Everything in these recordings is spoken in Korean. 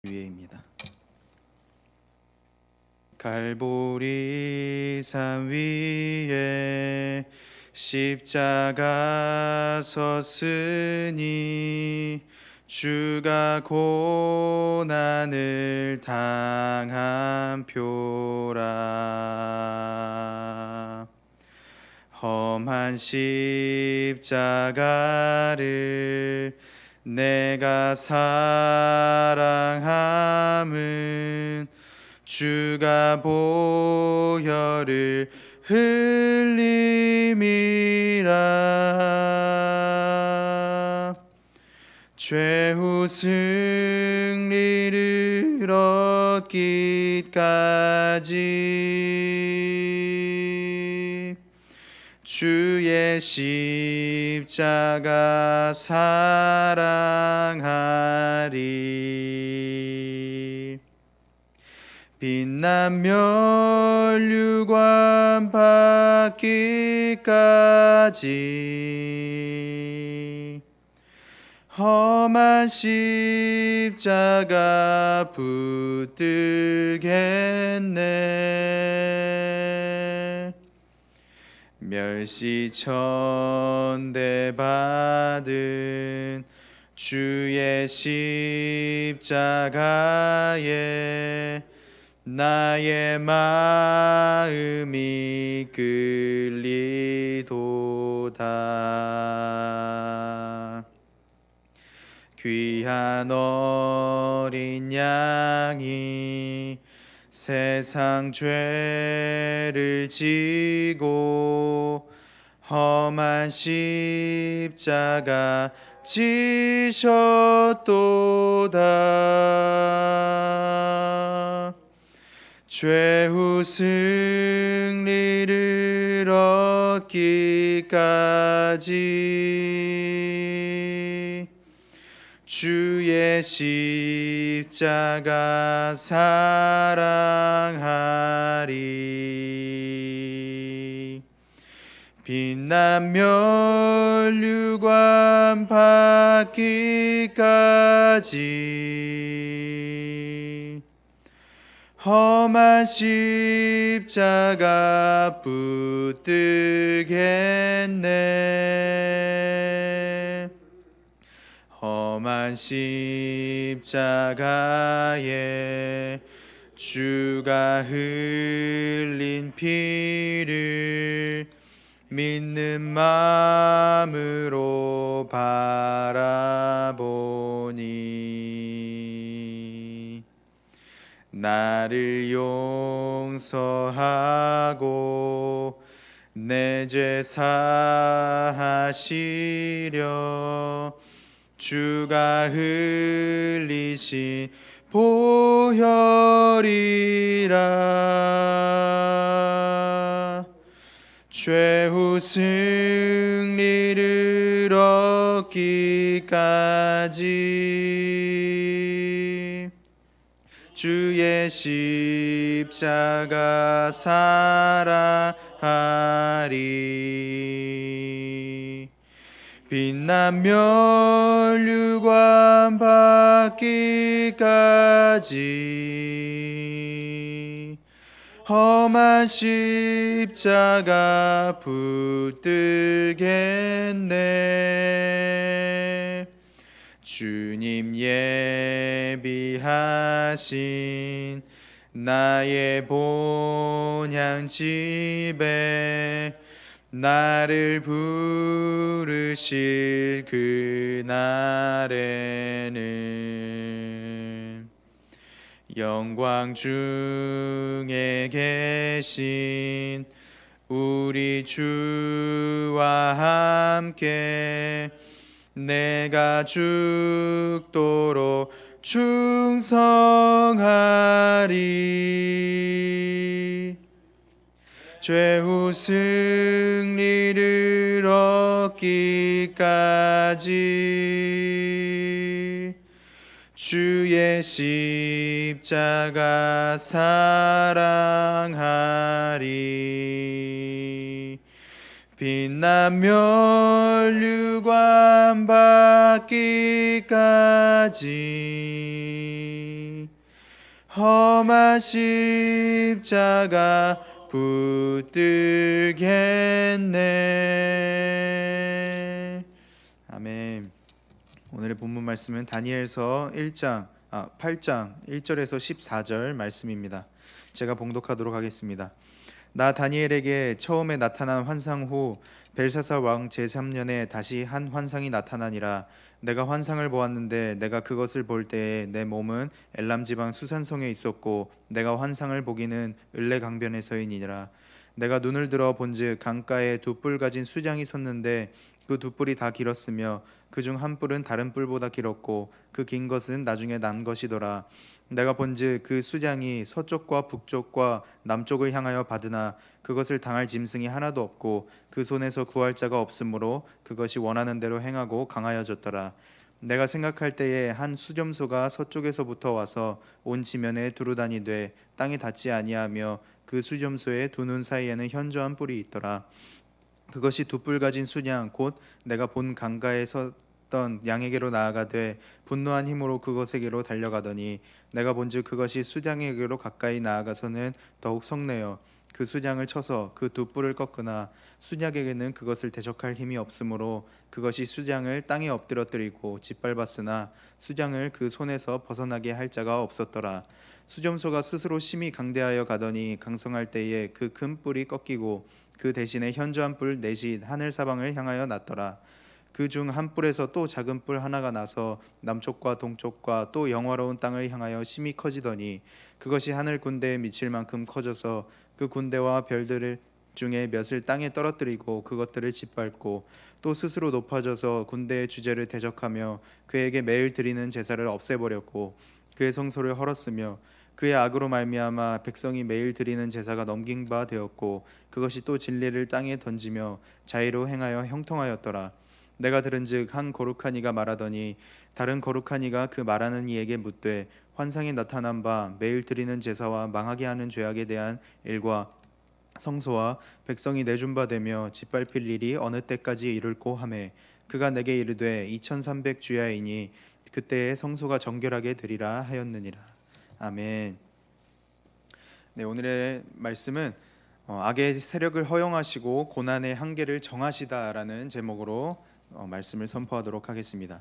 위에입니다. 갈보리 산 위에 십자가 섰으니 주가 고난을 당한 표라. 험한 십자가를 내가 사랑함은 주가 보혈을 흘림이라. 최후 승리를 얻기까지 주의 십자가 사랑하리. 빛난 면류관 받기까지 험한 십자가 붙들겠네. 멸시천대 받은 주의 십자가에 나의 마음이 끌리도다. 귀한 어린 양이 세상 죄를 지고 험한 십자가 지셨도다. 최후 승리를 얻기까지 주의 십자가 사랑하리. 빛난 면류관 받기까지 험한 십자가 붙들겠네. 험한 십자가에 주가 흘린 피를 믿는 마음으로 바라보니 나를 용서하고 내 죄 사하시려 주가 흘리신 보혈이라. 최후 승리를 얻기까지 주의 십자가 사랑하리. 빛난 면류관 받기까지 험한 십자가 붙들겠네. 주님 예비하신 나의 본향 집에 나를 부르실 그날에는 영광 중에 계신 우리 주와 함께 내가 죽도록 충성하리. 최후 승리를 얻기까지 주의 십자가 사랑하리. 빛난 면류관 받기까지 험한 십자가 붙들겠네. 아멘. 오늘의 본문 말씀은 다니엘서 8장 1절에서 14절 말씀입니다. 제가 봉독하도록 하겠습니다. 나 다니엘에게 처음에 나타난 환상 후 벨사살 왕 제3년에 다시 한 환상이 나타나니라. 내가 환상을 보았는데 내가 그것을 볼 때에 내 몸은 엘람 지방 수산성에 있었고 내가 환상을 보기는 을레 강변에서이니라. 내가 눈을 들어 본즉 강가에 두 뿔 가진 수장이 섰는데 그 두 뿔이 다 길었으며 그중 한 뿔은 다른 뿔보다 길었고 그 긴 것은 나중에 난 것이더라. 내가 본즉 그 수장이 서쪽과 북쪽과 남쪽을 향하여 받으나 그것을 당할 짐승이 하나도 없고 그 손에서 구할 자가 없으므로 그것이 원하는 대로 행하고 강하여졌더라. 내가 생각할 때에 한 수점소가 서쪽에서부터 와서 온 지면에 두루다니되 땅에 닿지 아니하며 그 수점소의 두 눈 사이에는 현저한 뿔이 있더라. 그것이 두 뿔 가진 수냥 곧 내가 본 강가에 섰던 양에게로 나아가되 분노한 힘으로 그것에게로 달려가더니 내가 본즉 그것이 수장에게로 가까이 나아가서는 더욱 성내어 그 수장을 쳐서 그 두 뿔을 꺾으나 수장에게는 그것을 대적할 힘이 없으므로 그것이 수장을 땅에 엎드러뜨리고 짓밟았으나 수장을 그 손에서 벗어나게 할 자가 없었더라. 수점소가 스스로 심히 강대하여 가더니 강성할 때에 그 큰 뿔이 꺾이고 그 대신에 현저한 뿔 넷이 하늘 사방을 향하여 났더라. 그 중 한 뿔에서 또 작은 뿔 하나가 나서 남쪽과 동쪽과 또 영화로운 땅을 향하여 심히 커지더니 그것이 하늘 군대에 미칠 만큼 커져서 그 군대와 별들 중에 몇을 땅에 떨어뜨리고 그것들을 짓밟고 또 스스로 높아져서 군대의 주제를 대적하며 그에게 매일 드리는 제사를 없애버렸고 그의 성소를 헐었으며 그의 악으로 말미암아 백성이 매일 드리는 제사가 넘긴 바 되었고 그것이 또 진리를 땅에 던지며 자의로 행하여 형통하였더라. 내가 들은즉 한 거룩한 이가 말하더니 다른 거룩한 이가 그 말하는 이에게 묻되 환상에 나타난 바 매일 드리는 제사와 망하게 하는 죄악에 대한 일과 성소와 백성이 내준 바 되며 짓밟힐 일이 어느 때까지 이룰꼬 하매 그가 내게 이르되 2300 주야이니 그때에 성소가 정결하게 되리라 하였느니라. 아멘. 네, 오늘의 말씀은 악의 세력을 허용하시고 고난의 한계를 정하시다라는 제목으로 말씀을 선포하도록 하겠습니다.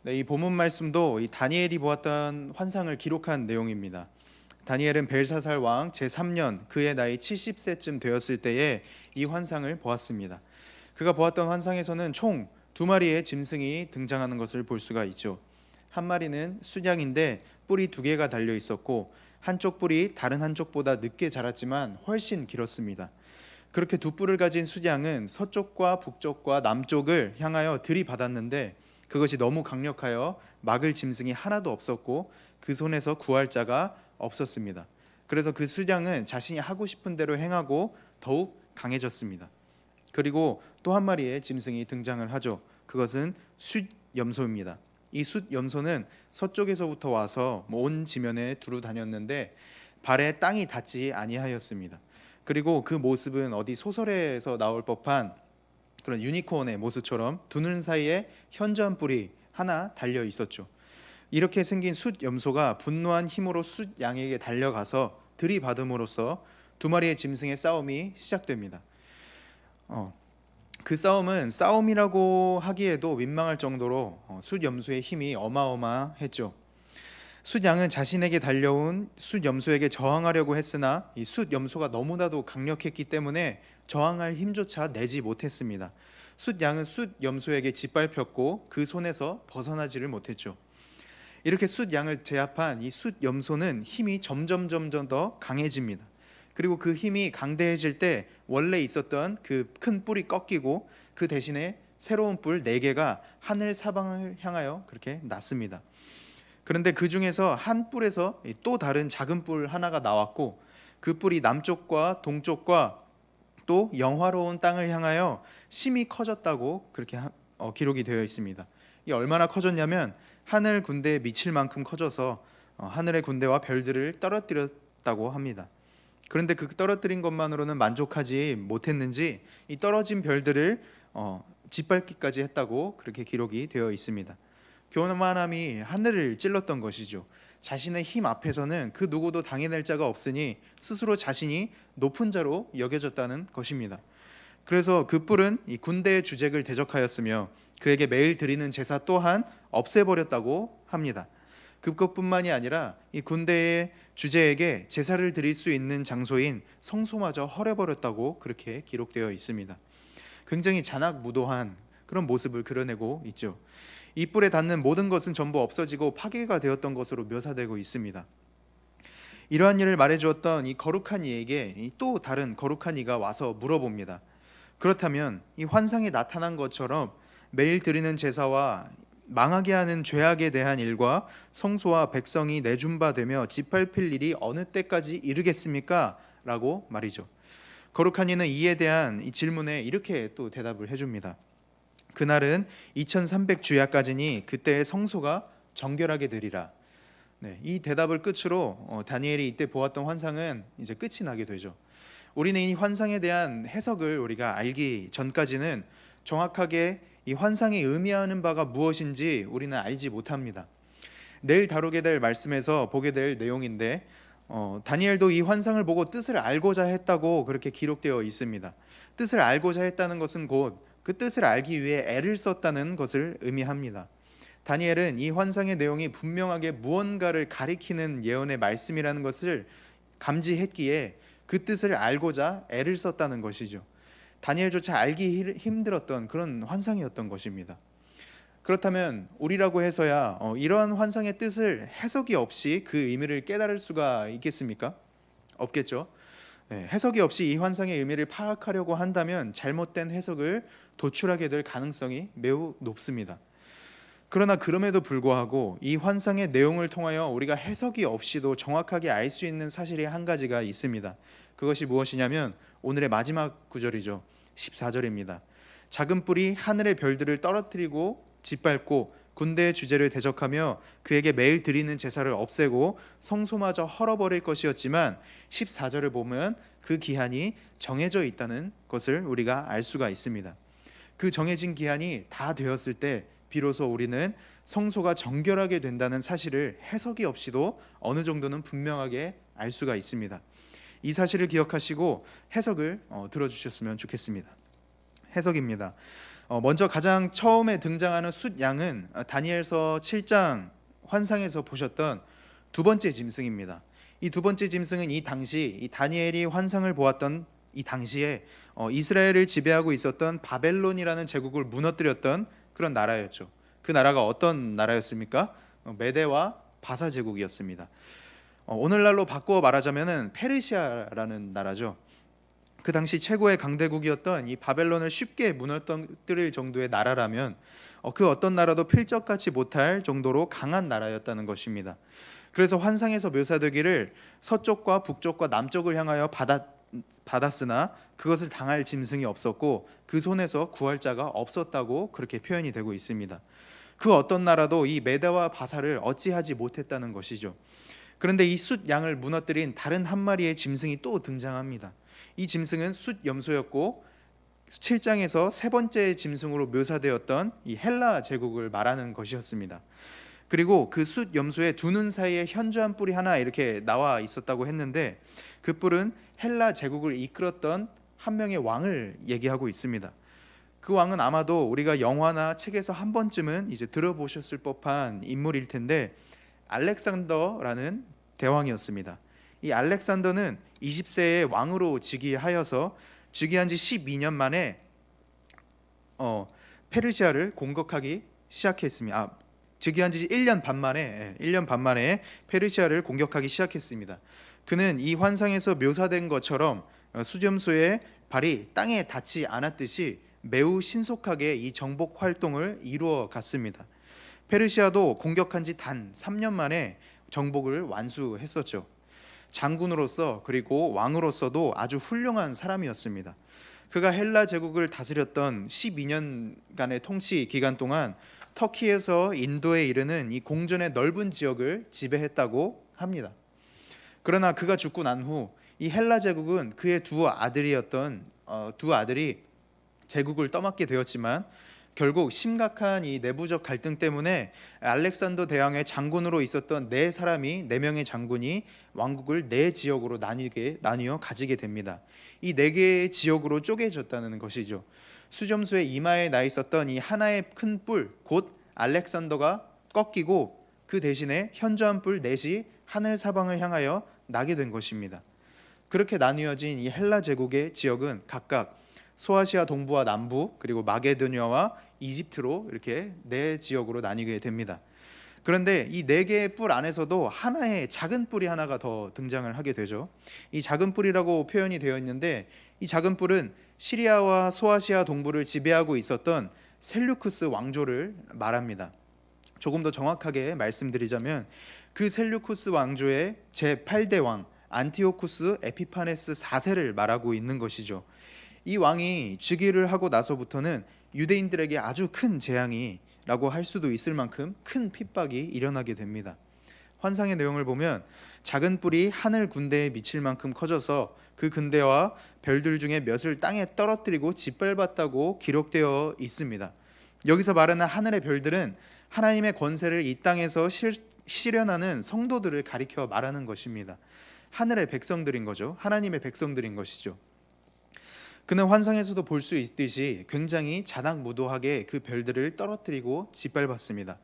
네, 이 본문 말씀도 이 다니엘이 보았던 환상을 기록한 내용입니다. 다니엘은 벨사살 왕 제3년 그의 나이 70세쯤 되었을 때에 이 환상을 보았습니다. 그가 보았던 환상에서는 총 두 마리의 짐승이 등장하는 것을 볼 수가 있죠. 한 마리는 수냥인데 뿔이 두 개가 달려 있었고 한쪽 뿔이 다른 한쪽보다 늦게 자랐지만 훨씬 길었습니다. 그렇게 두 뿔을 가진 수냥은 서쪽과 북쪽과 남쪽을 향하여 들이받았는데 그것이 너무 강력하여 막을 짐승이 하나도 없었고 그 손에서 구할 자가 없었습니다. 그래서 그 수냥은 자신이 하고 싶은 대로 행하고 더욱 강해졌습니다. 그리고 또 한 마리의 짐승이 등장을 하죠. 그것은 숫염소입니다. 이 숫염소는 서쪽에서부터 와서 온 지면에 두루 다녔는데 발에 땅이 닿지 아니하였습니다. 그리고 그 모습은 어디 소설에서 나올 법한 그런 유니콘의 모습처럼 두 눈 사이에 현저한 뿔이 하나 달려 있었죠. 이렇게 생긴 숫염소가 분노한 힘으로 숫양에게 달려가서 들이받음으로써 두 마리의 짐승의 싸움이 시작됩니다. 그 싸움은 싸움이라고 하기에도 민망할 정도로 숫염소의 힘이 어마어마했죠. 숫양은 자신에게 달려온 숫염소에게 저항하려고 했으나 이 숫염소가 너무나도 강력했기 때문에 저항할 힘조차 내지 못했습니다. 숫양은 숫염소에게 짓밟혔고 그 손에서 벗어나지를 못했죠. 이렇게 숫양을 제압한 이 숫염소는 힘이 점점 더 강해집니다. 그리고 그 힘이 강대해질 때 원래 있었던 그 큰 뿔이 꺾이고 그 대신에 새로운 뿔 4개가 하늘 사방을 향하여 그렇게 났습니다. 그런데 그 중에서 한 뿔에서 또 다른 작은 뿔 하나가 나왔고 그 뿔이 남쪽과 동쪽과 또 영화로운 땅을 향하여 심히 커졌다고 그렇게 기록이 되어 있습니다. 이 얼마나 커졌냐면 하늘 군대에 미칠 만큼 커져서 하늘의 군대와 별들을 떨어뜨렸다고 합니다. 그런데 그 떨어뜨린 것만으로는 만족하지 못했는지 이 떨어진 별들을 짓밟기까지 했다고 그렇게 기록이 되어 있습니다. 교만함이 하늘을 찔렀던 것이죠. 자신의 힘 앞에서는 그 누구도 당해낼 자가 없으니 스스로 자신이 높은 자로 여겨졌다는 것입니다. 그래서 그 뿔은 이 군대의 주책을 대적하였으며 그에게 매일 드리는 제사 또한 없애버렸다고 합니다. 그것뿐만이 아니라 이 군대의 주제에게 제사를 드릴 수 있는 장소인 성소마저 헐어버렸다고 그렇게 기록되어 있습니다. 굉장히 잔악무도한 그런 모습을 그려내고 있죠. 이 뿔에 닿는 모든 것은 전부 없어지고 파괴가 되었던 것으로 묘사되고 있습니다. 이러한 일을 말해주었던 이 거룩한 이에게 또 다른 거룩한 이가 와서 물어봅니다. 그렇다면 이 환상에 나타난 것처럼 매일 드리는 제사와 망하게 하는 죄악에 대한 일과 성소와 백성이 내준 바 되며 짓밟힐 일이 어느 때까지 이르겠습니까? 라고 말이죠. 거룩한 이는 이에 대한 이 질문에 이렇게 또 대답을 해줍니다. 그날은 2300주야까지니 그때의 성소가 정결하게 되리라. 네, 이 대답을 끝으로 다니엘이 이때 보았던 환상은 이제 끝이 나게 되죠. 우리는 이 환상에 대한 해석을 우리가 알기 전까지는 정확하게 이 환상이 의미하는 바가 무엇인지 우리는 알지 못합니다. 내일 다루게 될 말씀에서 보게 될 내용인데 다니엘도 이 환상을 보고 뜻을 알고자 했다고 그렇게 기록되어 있습니다. 뜻을 알고자 했다는 것은 곧 그 뜻을 알기 위해 애를 썼다는 것을 의미합니다. 다니엘은 이 환상의 내용이 분명하게 무언가를 가리키는 예언의 말씀이라는 것을 감지했기에 그 뜻을 알고자 애를 썼다는 것이죠. 다니엘조차 알기 힘들었던 그런 환상이었던 것입니다. 그렇다면 우리라고 해서야 이러한 환상의 뜻을 해석이 없이 그 의미를 깨달을 수가 있겠습니까? 없겠죠. 해석이 없이 이 환상의 의미를 파악하려고 한다면 잘못된 해석을 도출하게 될 가능성이 매우 높습니다. 그러나 그럼에도 불구하고 이 환상의 내용을 통하여 우리가 해석이 없이도 정확하게 알 수 있는 사실이 한 가지가 있습니다. 그것이 무엇이냐면 오늘의 마지막 구절이죠. 14절입니다. 작은 뿔이 하늘의 별들을 떨어뜨리고 짓밟고 군대의 주제를 대적하며 그에게 매일 드리는 제사를 없애고 성소마저 헐어버릴 것이었지만 14절을 보면 그 기한이 정해져 있다는 것을 우리가 알 수가 있습니다. 그 정해진 기한이 다 되었을 때 비로소 우리는 성소가 정결하게 된다는 사실을 해석이 없이도 어느 정도는 분명하게 알 수가 있습니다. 이 사실을 기억하시고 해석을 들어주셨으면 좋겠습니다. 해석입니다. 먼저 가장 처음에 등장하는 숫양은 다니엘서 7장 환상에서 보셨던 두 번째 짐승입니다. 이 두 번째 짐승은 이 당시 이 다니엘이 환상을 보았던 이 당시에 이스라엘을 지배하고 있었던 바벨론이라는 제국을 무너뜨렸던 그런 나라였죠. 그 나라가 어떤 나라였습니까? 메대와 바사 제국이었습니다. 오늘날로 바꾸어 말하자면은 페르시아라는 나라죠. 그 당시 최고의 강대국이었던 이 바벨론을 쉽게 무너뜨릴 정도의 나라라면 그 어떤 나라도 필적같이 못할 정도로 강한 나라였다는 것입니다. 그래서 환상에서 묘사되기를 서쪽과 북쪽과 남쪽을 향하여 받았으나 그것을 당할 짐승이 없었고 그 손에서 구할 자가 없었다고 그렇게 표현이 되고 있습니다. 그 어떤 나라도 이 메대와 바사를 어찌하지 못했다는 것이죠. 그런데 이 숫 양을 무너뜨린 다른 한 마리의 짐승이 또 등장합니다. 이 짐승은 숫 염소였고 7장에서 세 번째 짐승으로 묘사되었던 이 헬라 제국을 말하는 것이었습니다. 그리고 그 숫 염소의 두 눈 사이에 현저한 뿔이 하나 이렇게 나와 있었다고 했는데 그 뿔은 헬라 제국을 이끌었던 한 명의 왕을 얘기하고 있습니다. 그 왕은 아마도 우리가 영화나 책에서 한 번쯤은 이제 들어보셨을 법한 인물일 텐데 알렉산더라는 대왕이었습니다. 이 알렉산더는 20세에 왕으로 즉위하여서 즉위한 지 12년 만에 페르시아를 공격하기 시작했습니다. 즉위한 지 1년 반 만에 페르시아를 공격하기 시작했습니다. 그는 이 환상에서 묘사된 것처럼 수렴소의 발이 땅에 닿지 않았듯이 매우 신속하게 이 정복 활동을 이루어 갔습니다. 페르시아도 공격한 지 단 3년 만에 정복을 완수했었죠. 장군으로서 그리고 왕으로서도 아주 훌륭한 사람이었습니다. 그가 헬라 제국을 다스렸던 12년간의 통치 기간 동안 터키에서 인도에 이르는 이 공전의 넓은 지역을 지배했다고 합니다. 그러나 그가 죽고 난 후 이 헬라 제국은 그의 두 아들이 제국을 떠맡게 되었지만 결국 심각한 이 내부적 갈등 때문에 알렉산더 대왕의 장군으로 있었던 네 명의 장군이 왕국을 네 지역으로 나뉘어 가지게 됩니다. 이 네 개의 지역으로 쪼개졌다는 것이죠. 수점수의 이마에 나 있었던 이 하나의 큰 뿔, 곧 알렉산더가 꺾이고 그 대신에 현저한 뿔 넷이 하늘 사방을 향하여 나게 된 것입니다. 그렇게 나뉘어진 이 헬라 제국의 지역은 각각 소아시아 동부와 남부, 그리고 마게도니아와 이집트로 이렇게 네 지역으로 나뉘게 됩니다. 그런데 이 네 개의 뿔 안에서도 하나의 작은 뿔이 하나가 더 등장을 하게 되죠. 이 작은 뿔이라고 표현이 되어 있는데, 이 작은 뿔은 시리아와 소아시아 동부를 지배하고 있었던 셀류쿠스 왕조를 말합니다. 조금 더 정확하게 말씀드리자면 그 셀류쿠스 왕조의 제8대 왕 안티오쿠스 에피파네스 4세를 말하고 있는 것이죠. 이 왕이 즉위를 하고 나서부터는 유대인들에게 아주 큰 재앙이라고 할 수도 있을 만큼 큰 핍박이 일어나게 됩니다. 환상의 내용을 보면 작은 뿔이 하늘 군대에 미칠 만큼 커져서 그 군대와 별들 중에 몇을 땅에 떨어뜨리고 짓밟았다고 기록되어 있습니다. 여기서 말하는 하늘의 별들은 하나님의 권세를 이 땅에서 실현하는 성도들을 가리켜 말하는 것입니다. 하늘의 백성들인 거죠. 하나님의 백성들인 것이죠. 그는 환상에서도 볼 수 있듯이 굉장히 자낙무도하게 그 별들을 떨어뜨리고 짓밟았습니다.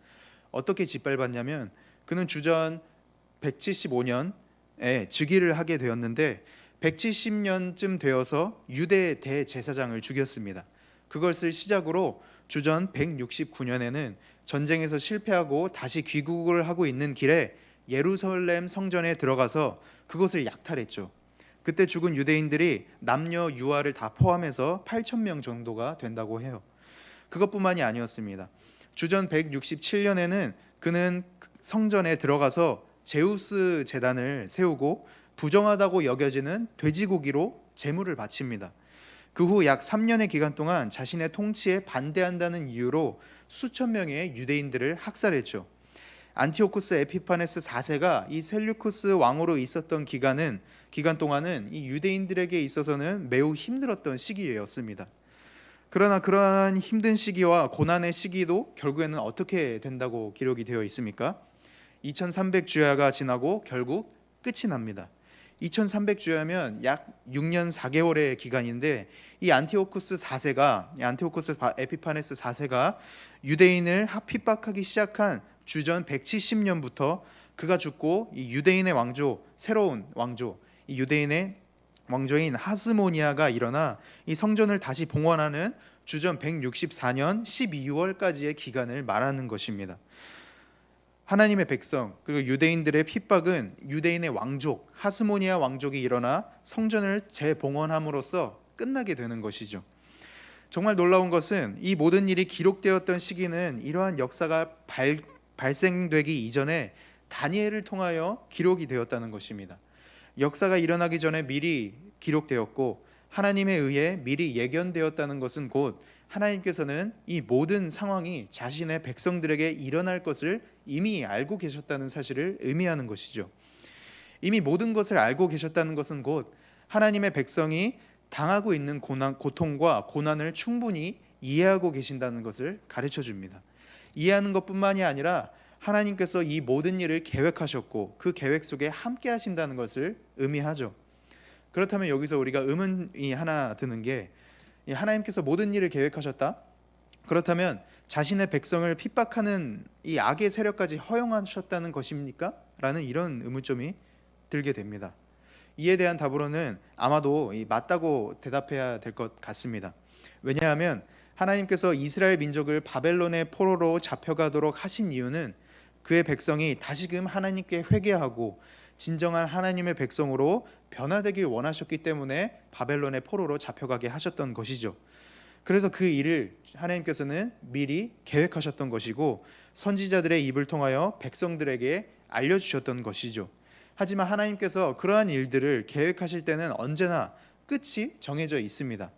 어떻게 짓밟았냐면 그는 주전 175년에 즉위를 하게 되었는데 170년쯤 되어서 유대 대제사장을 죽였습니다. 그것을 시작으로 주전 169년에는 전쟁에서 실패하고 다시 귀국을 하고 있는 길에 예루살렘 성전에 들어가서 그것을 약탈했죠. 그때 죽은 유대인들이 남녀 유아를 다 포함해서 8,000명 정도가 된다고 해요. 그것뿐만이 아니었습니다. 주전 167년에는 그는 성전에 들어가서 제우스 제단을 세우고 부정하다고 여겨지는 돼지고기로 제물을 바칩니다. 그 후 약 3년의 기간 동안 자신의 통치에 반대한다는 이유로 수천 명의 유대인들을 학살했죠. 안티오쿠스 에피파네스 4세가 이 셀류쿠스 왕으로 있었던 기간 동안은 이 유대인들에게 있어서는 매우 힘들었던 시기였습니다. 그러나 그러한 힘든 시기와 고난의 시기도 결국에는 어떻게 된다고 기록이 되어 있습니까? 2300주야가 지나고 결국 끝이 납니다. 2300주야면 약 6년 4개월의 기간인데 이 안티오쿠스 에피파네스 4세가 유대인을 핍박하기 시작한 주전 170년부터 그가 죽고 이 유대인의 왕조, 새로운 왕조, 이 유대인의 왕조인 하스모니아가 일어나 이 성전을 다시 봉헌하는 주전 164년 12월까지의 기간을 말하는 것입니다. 하나님의 백성 그리고 유대인들의 핍박은 유대인의 왕족 하스모니아 왕족이 일어나 성전을 재봉헌함으로써 끝나게 되는 것이죠. 정말 놀라운 것은 이 모든 일이 기록되었던 시기는 이러한 역사가 발생되기 이전에 다니엘을 통하여 기록이 되었다는 것입니다. 역사가 일어나기 전에 미리 기록되었고 하나님에 의해 미리 예견되었다는 것은 곧 하나님께서는 이 모든 상황이 자신의 백성들에게 일어날 것을 이미 알고 계셨다는 사실을 의미하는 것이죠. 이미 모든 것을 알고 계셨다는 것은 곧 하나님의 백성이 당하고 있는 고통과 고난을 충분히 이해하고 계신다는 것을 가르쳐 줍니다. 이해하는 것뿐만이 아니라 하나님께서 이 모든 일을 계획하셨고 그 계획 속에 함께 하신다는 것을 의미하죠. 그렇다면 여기서 우리가 의문이 하나 드는 게 하나님께서 모든 일을 계획하셨다? 그렇다면 자신의 백성을 핍박하는 이 악의 세력까지 허용하셨다는 것입니까? 라는 이런 의문점이 들게 됩니다. 이에 대한 답으로는 아마도 맞다고 대답해야 될 것 같습니다. 왜냐하면 하나님께서 이스라엘 민족을 바벨론의 포로로 잡혀가도록 하신 이유는 그의 백성이 다시금 하나님께 회개하고 진정한 하나님의 백성으로 변화되길 원하셨기 때문에 바벨론의 포로로 잡혀가게 하셨던 것이죠. 그래서 그 일을 하나님께서는 미리 계획하셨던 것이고 선지자들의 입을 통하여 백성들에게 알려주셨던 것이죠. 하지만 하나님께서 그러한 일들을 계획하실 때는 언제나 끝이 정해져 있습니다.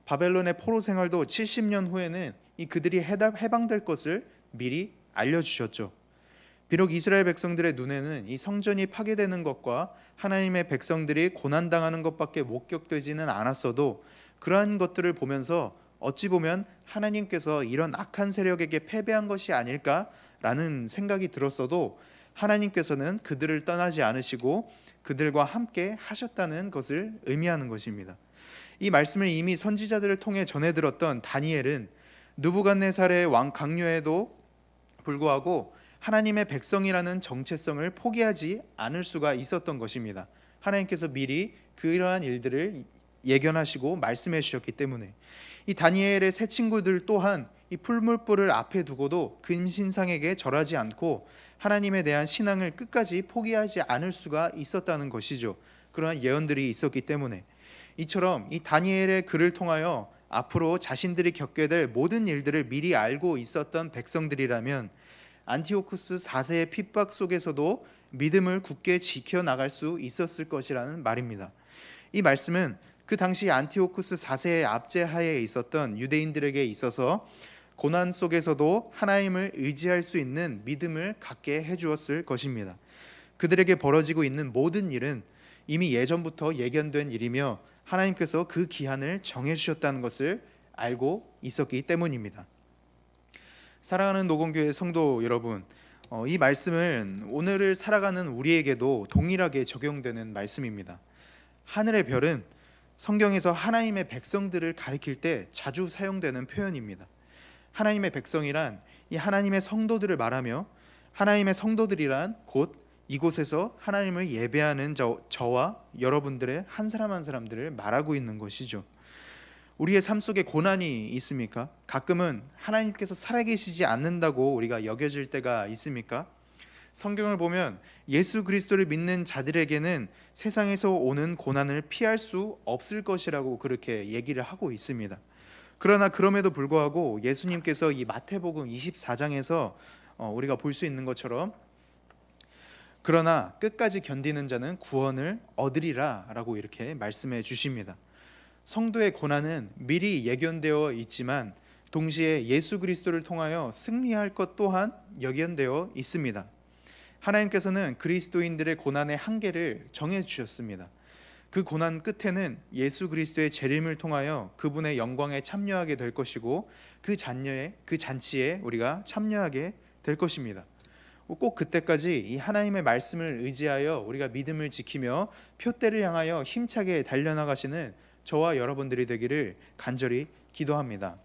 바벨론의 포로 생활도 70년 후에는 그들이 해방될 것을 미리 알려주셨죠. 비록 이스라엘 백성들의 눈에는 이 성전이 파괴되는 것과 하나님의 백성들이 고난당하는 것밖에 목격되지는 않았어도 그러한 것들을 보면서 어찌 보면 하나님께서 이런 악한 세력에게 패배한 것이 아닐까라는 생각이 들었어도 하나님께서는 그들을 떠나지 않으시고 그들과 함께 하셨다는 것을 의미하는 것입니다. 이 말씀을 이미 선지자들을 통해 전해 들었던 다니엘은 느부갓네살의 왕 강요에도 불구하고 하나님의 백성이라는 정체성을 포기하지 않을 수가 있었던 것입니다. 하나님께서 미리 그러한 일들을 예견하시고 말씀해 주셨기 때문에 이 다니엘의 세 친구들 또한 이 풀물불을 앞에 두고도 근신상에게 절하지 않고 하나님에 대한 신앙을 끝까지 포기하지 않을 수가 있었다는 것이죠. 그러한 예언들이 있었기 때문에 이처럼 이 다니엘의 글을 통하여 앞으로 자신들이 겪게 될 모든 일들을 미리 알고 있었던 백성들이라면 안티오쿠스 4세의 핍박 속에서도 믿음을 굳게 지켜나갈 수 있었을 것이라는 말입니다. 이 말씀은 그 당시 안티오쿠스 4세의 압제하에 있었던 유대인들에게 있어서 고난 속에서도 하나님을 의지할 수 있는 믿음을 갖게 해주었을 것입니다. 그들에게 벌어지고 있는 모든 일은 이미 예전부터 예견된 일이며 하나님께서 그 기한을 정해주셨다는 것을 알고 있었기 때문입니다. 사랑하는 녹음교회 성도 여러분, 이 말씀은 오늘을 살아가는 우리에게도 동일하게 적용되는 말씀입니다. 하늘의 별은 성경에서 하나님의 백성들을 가리킬 때 자주 사용되는 표현입니다. 하나님의 백성이란 이 하나님의 성도들을 말하며 하나님의 성도들이란 곧 이곳에서 하나님을 예배하는 저와 여러분들의 한 사람 한 사람들을 말하고 있는 것이죠. 우리의 삶 속에 고난이 있습니까? 가끔은 하나님께서 살아계시지 않는다고 우리가 여겨질 때가 있습니까? 성경을 보면 예수 그리스도를 믿는 자들에게는 세상에서 오는 고난을 피할 수 없을 것이라고 그렇게 얘기를 하고 있습니다. 그러나 그럼에도 불구하고 예수님께서 이 마태복음 24장에서 우리가 볼 수 있는 것처럼 그러나 끝까지 견디는 자는 구원을 얻으리라 라고 이렇게 말씀해 주십니다. 성도의 고난은 미리 예견되어 있지만 동시에 예수 그리스도를 통하여 승리할 것 또한 예견되어 있습니다. 하나님께서는 그리스도인들의 고난의 한계를 정해 주셨습니다. 그 고난 끝에는 예수 그리스도의 재림을 통하여 그분의 영광에 참여하게 될 것이고 그 잔치에 우리가 참여하게 될 것입니다. 꼭 그때까지 이 하나님의 말씀을 의지하여 우리가 믿음을 지키며 표대를 향하여 힘차게 달려나가시는 저와 여러분들이 되기를 간절히 기도합니다.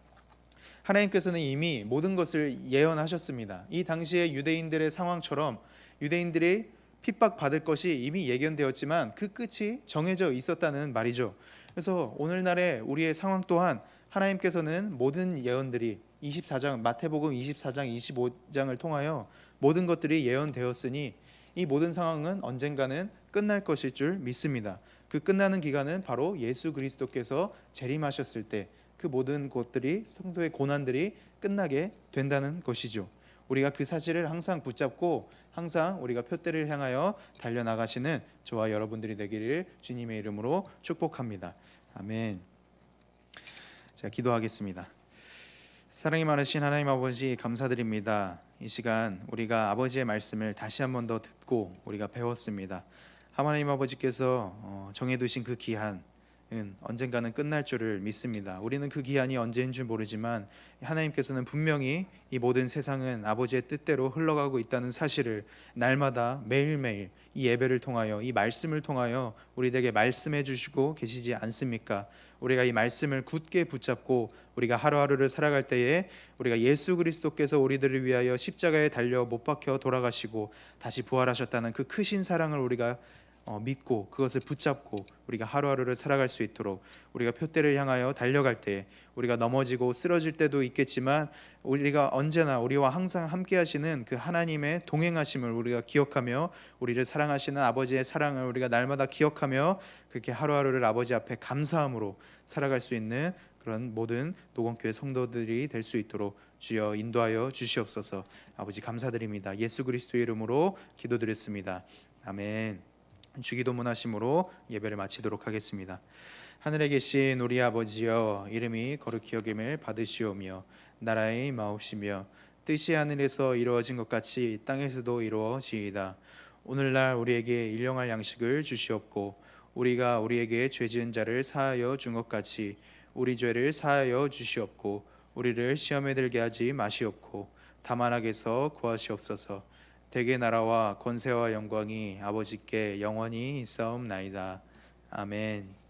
하나님께서는 이미 모든 것을 예언하셨습니다. 이 당시의 유대인들의 상황처럼 유대인들이 핍박받을 것이 이미 예견되었지만 그 끝이 정해져 있었다는 말이죠. 그래서 오늘날의 우리의 상황 또한 하나님께서는 모든 예언들이 24장 마태복음 24장 25장을 통하여 모든 것들이 예언되었으니 이 모든 상황은 언젠가는 끝날 것일 줄 믿습니다. 그 끝나는 기간은 바로 예수 그리스도께서 재림하셨을 때 그 모든 것들이 성도의 고난들이 끝나게 된다는 것이죠. 우리가 그 사실을 항상 붙잡고 항상 우리가 표대를 향하여 달려나가시는 저와 여러분들이 되기를 주님의 이름으로 축복합니다. 아멘. 자, 기도하겠습니다. 사랑이 많으신 하나님 아버지 감사드립니다. 이 시간 우리가 아버지의 말씀을 다시 한 번 더 듣고 우리가 배웠습니다. 하나님 아버지께서 정해두신 그 기한은 언젠가는 끝날 줄을 믿습니다. 우리는 그 기한이 언제인 줄 모르지만 하나님께서는 분명히 이 모든 세상은 아버지의 뜻대로 흘러가고 있다는 사실을 날마다 매일매일 이 예배를 통하여 이 말씀을 통하여 우리에게 말씀해 주시고 계시지 않습니까? 우리가 이 말씀을 굳게 붙잡고 우리가 하루하루를 살아갈 때에 우리가 예수 그리스도께서 우리들을 위하여 십자가에 달려 못 박혀 돌아가시고 다시 부활하셨다는 그 크신 사랑을 우리가 믿고 그것을 붙잡고 우리가 하루하루를 살아갈 수 있도록 우리가 표대를 향하여 달려갈 때 우리가 넘어지고 쓰러질 때도 있겠지만 우리가 언제나 우리와 항상 함께 하시는 그 하나님의 동행하심을 우리가 기억하며 우리를 사랑하시는 아버지의 사랑을 우리가 날마다 기억하며 그렇게 하루하루를 아버지 앞에 감사함으로 살아갈 수 있는 그런 모든 녹원교회 성도들이 될 수 있도록 주여 인도하여 주시옵소서. 아버지 감사드립니다. 예수 그리스도의 이름으로 기도드렸습니다. 아멘. 주기도문 하심으로 예배를 마치도록 하겠습니다. 하늘에 계신 우리 아버지여, 이름이 거룩히 여김을 받으시오며 나라의 마옵시며 뜻이 하늘에서 이루어진 것 같이 땅에서도 이루어지이다. 오늘날 우리에게 일용할 양식을 주시옵고 우리가 우리에게 죄 지은 자를 사하여 준 것 같이 우리 죄를 사하여 주시옵고 우리를 시험에 들게 하지 마시옵고 다만 악에서 구하시옵소서. 대개 나라와 권세와 영광이 아버지께 영원히 있사옵나이다. 아멘.